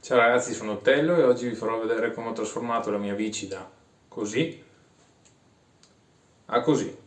Ciao ragazzi, sono Tello e oggi vi farò vedere come ho trasformato la mia bici da così a così.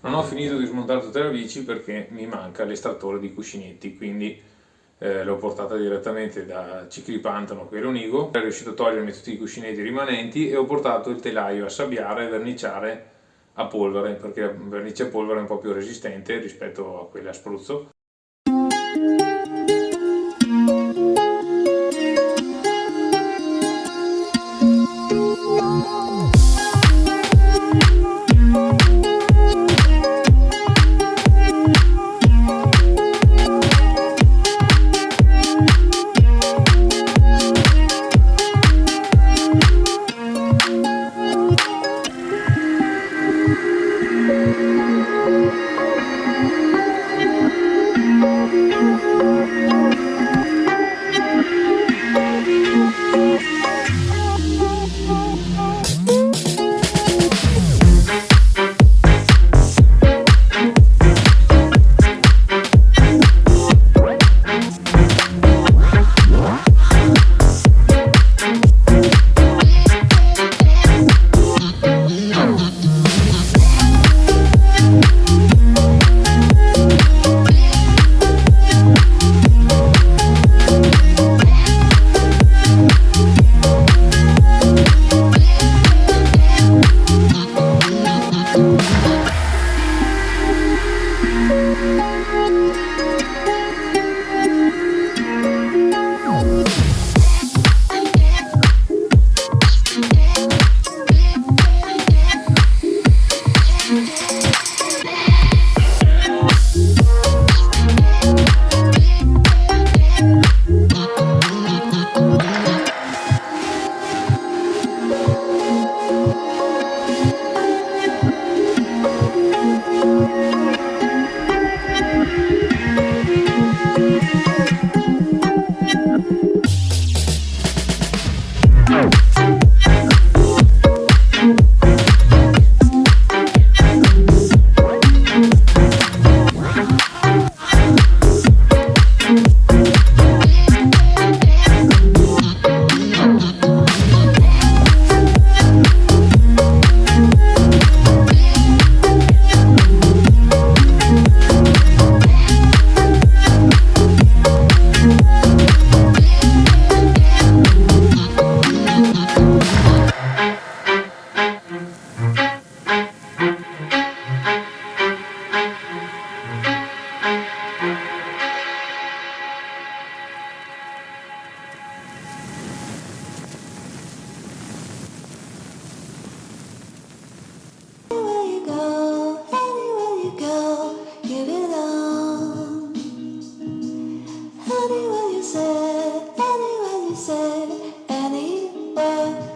Non ho finito di smontare tutta la bici perché mi manca l'estrattore di cuscinetti, quindi l'ho portata direttamente da Ciclipantano, qui a Lonigo, sono riuscito a togliermi tutti i cuscinetti rimanenti e ho portato il telaio a sabbiare e verniciare a polvere, perché la vernice a polvere è un po' più resistente rispetto a quella a spruzzo. Anywhere you say, anywhere you say, anywhere.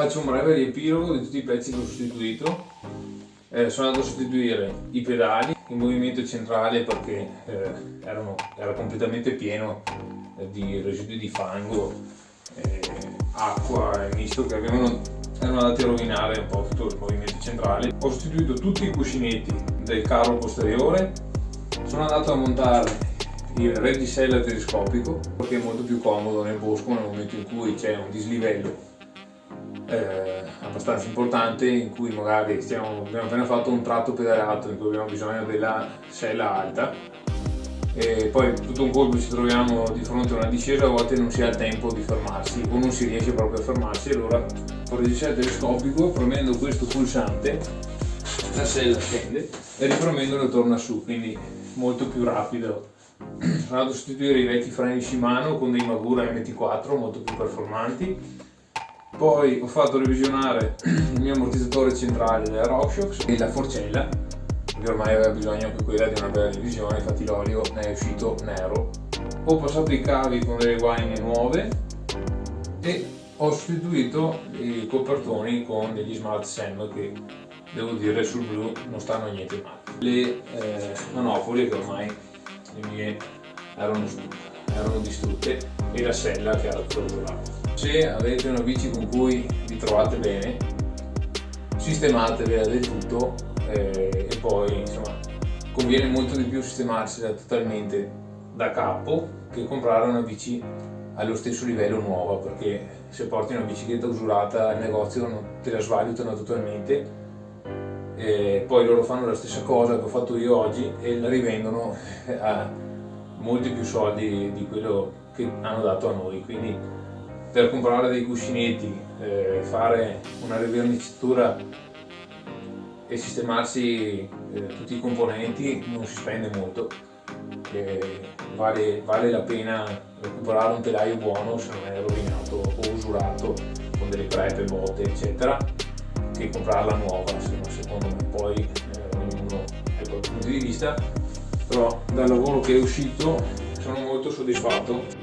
faccio un breve riepilogo di tutti i pezzi che ho sostituito. Sono andato a sostituire i pedali, il movimento centrale perché era completamente pieno di residui di fango, acqua e misto che erano andati a rovinare un po' tutto il movimento centrale. Ho sostituito tutti i cuscinetti del carro posteriore, sono andato a montare il reggisella telescopico perché è molto più comodo nel bosco nel momento in cui c'è un dislivello abbastanza importante, in cui magari abbiamo appena fatto un tratto pedalato in cui abbiamo bisogno della sella alta e poi tutto un colpo ci troviamo di fronte a una discesa, a volte non si ha il tempo di fermarsi o non si riesce proprio a fermarsi, allora con il reggisella telescopico, premendo questo pulsante, la sella scende e ripremendolo torna su, quindi molto più rapido. Sono andato a sostituire i vecchi freni Shimano con dei Magura MT4 molto più performanti. Poi ho fatto revisionare il mio ammortizzatore centrale della RockShox e la forcella, perché ormai aveva bisogno anche quella di una bella revisione, infatti l'olio ne è uscito nero. Ho passato i cavi con delle guaine nuove e ho sostituito i copertoni con degli Smart Sam che devo dire sul blu non stanno niente male. Le manopole che ormai le mie erano distrutte e la sella che era tutto rotorato. Se avete una bici con cui vi trovate bene, sistematevela del tutto e poi insomma conviene molto di più sistemarsela totalmente da capo che comprare una bici allo stesso livello nuova, perché se porti una bicicletta usurata al negozio te la svalutano totalmente e poi loro fanno la stessa cosa che ho fatto io oggi e la rivendono a molti più soldi di quello che hanno dato a noi, quindi per comprare dei cuscinetti, fare una riverniciatura e sistemarsi tutti i componenti non si spende molto, vale la pena recuperare un telaio buono se non è rovinato o usurato con delle crepe, botte eccetera, che comprarla nuova, secondo me. Poi ognuno ha i propri punti di vista, però dal lavoro che è uscito sono molto soddisfatto.